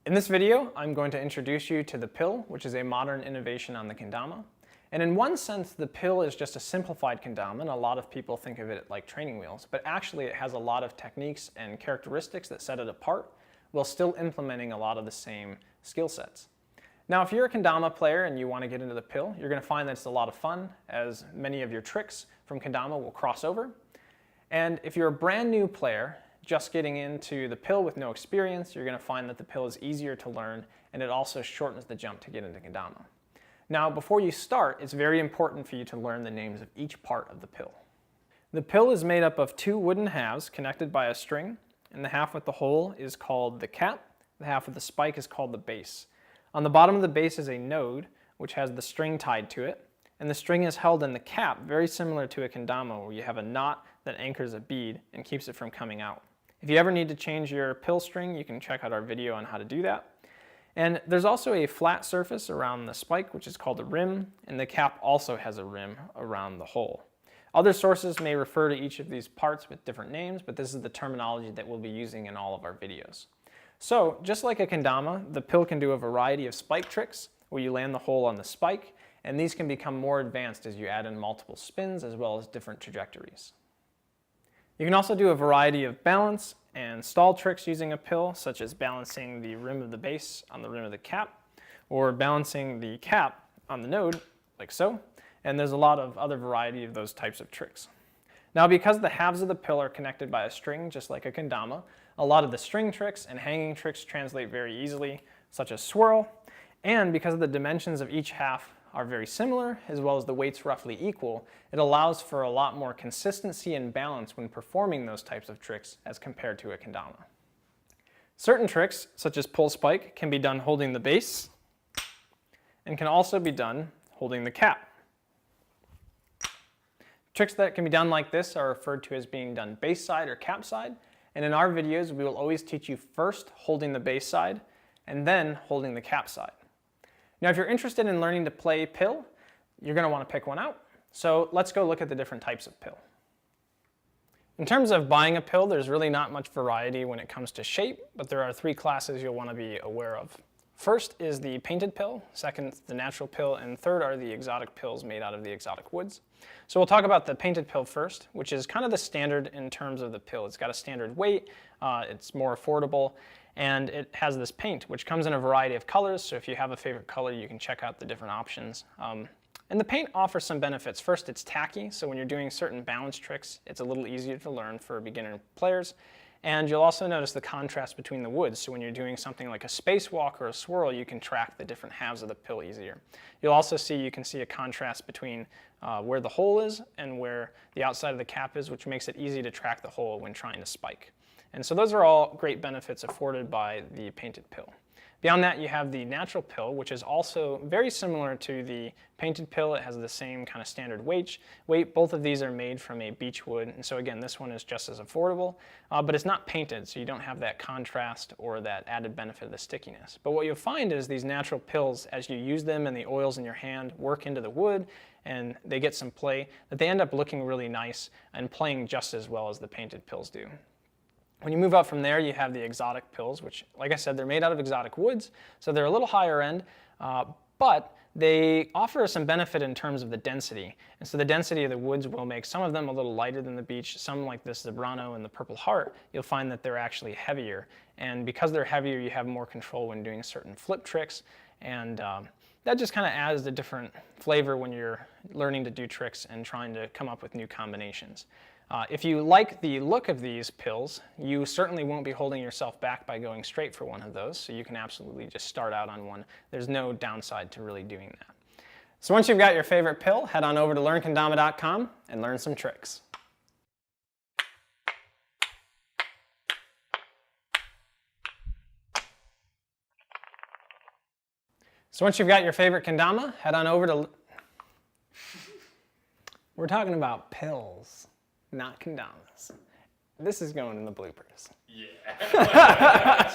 In this video, I'm going to introduce you to the pill, which is a modern innovation on the kendama. And in one sense, the pill is just a simplified kendama, and a lot of people think of it like training wheels, but actually it has a lot of techniques and characteristics that set it apart, while still implementing a lot of the same skill sets. Now, if you're a kendama player and you want to get into the pill, you're going to find that it's a lot of fun, as many of your tricks from kendama will cross over. And if you're a brand new player, just getting into the pill with no experience, you're going to find that the pill is easier to learn, and it also shortens the jump to get into kendama. Now, before you start, it's very important for you to learn the names of each part of the pill. The pill is made up of two wooden halves connected by a string, and the half with the hole is called the cap. The half with the spike is called the base. On the bottom of the base is a node, which has the string tied to it, and the string is held in the cap, very similar to a kendama, where you have a knot that anchors a bead and keeps it from coming out. If you ever need to change your pill string, you can check out our video on how to do that. And there's also a flat surface around the spike, which is called a rim, and the cap also has a rim around the hole. Other sources may refer to each of these parts with different names, but this is the terminology that we'll be using in all of our videos. So, just like a kendama, the pill can do a variety of spike tricks, where you land the hole on the spike, and these can become more advanced as you add in multiple spins as well as different trajectories. You can also do a variety of balance and stall tricks using a pill, such as balancing the rim of the base on the rim of the cap, or balancing the cap on the node, like so, and there's a lot of other variety of those types of tricks. Now, because the halves of the pill are connected by a string, just like a kendama, a lot of the string tricks and hanging tricks translate very easily, such as swirl, and because the dimensions of each half are very similar, as well as the weights roughly equal, it allows for a lot more consistency and balance when performing those types of tricks as compared to a kendama. Certain tricks, such as pull spike, can be done holding the base, and can also be done holding the cap. Tricks that can be done like this are referred to as being done base side or cap side, and in our videos we will always teach you first holding the base side, and then holding the cap side. Now, if you're interested in learning to play pill, you're going to want to pick one out. So let's go look at the different types of pill. In terms of buying a pill, there's really not much variety when it comes to shape, but there are three classes you'll want to be aware of. First is the painted pill, second the natural pill, and third are the exotic pills made out of the exotic woods. So we'll talk about the painted pill first, which is kind of the standard in terms of the pill. It's got a standard weight, it's more affordable, and it has this paint, which comes in a variety of colors, so if you have a favorite color, you can check out the different options. And the paint offers some benefits. First, it's tacky, so when you're doing certain balance tricks, it's a little easier to learn for beginner players. And you'll also notice the contrast between the woods, so when you're doing something like a spacewalk or a swirl, you can track the different halves of the pill easier. You'll also see, you can see a contrast between where the hole is and where the outside of the cap is, which makes it easy to track the hole when trying to spike. And so those are all great benefits afforded by the painted pill. Beyond that, you have the natural pill, which is also very similar to the painted pill. It has the same kind of standard weight. Both of these are made from a beech wood, and so again, this one is just as affordable, but it's not painted, so you don't have that contrast or that added benefit of the stickiness. But what you'll find is these natural pills, as you use them and the oils in your hand work into the wood, and they get some play, that they end up looking really nice and playing just as well as the painted pills do. When you move up from there, you have the exotic pills, which, like I said, they're made out of exotic woods, so they're a little higher end, but they offer some benefit in terms of the density. And so the density of the woods will make some of them a little lighter than the beech. Some, like this Zebrano and the Purple Heart, you'll find that they're actually heavier. And because they're heavier, you have more control when doing certain flip tricks, and that just kind of adds a different flavor when you're learning to do tricks and trying to come up with new combinations. If you like the look of these pills, you certainly won't be holding yourself back by going straight for one of those, so you can absolutely just start out on one. There's no downside to really doing that. So once you've got your favorite pill, head on over to learnkendama.com and learn some tricks. So once you've got your favorite kendama, head on over to... We're talking about pills, not kendamas. This is going in the bloopers. Yeah.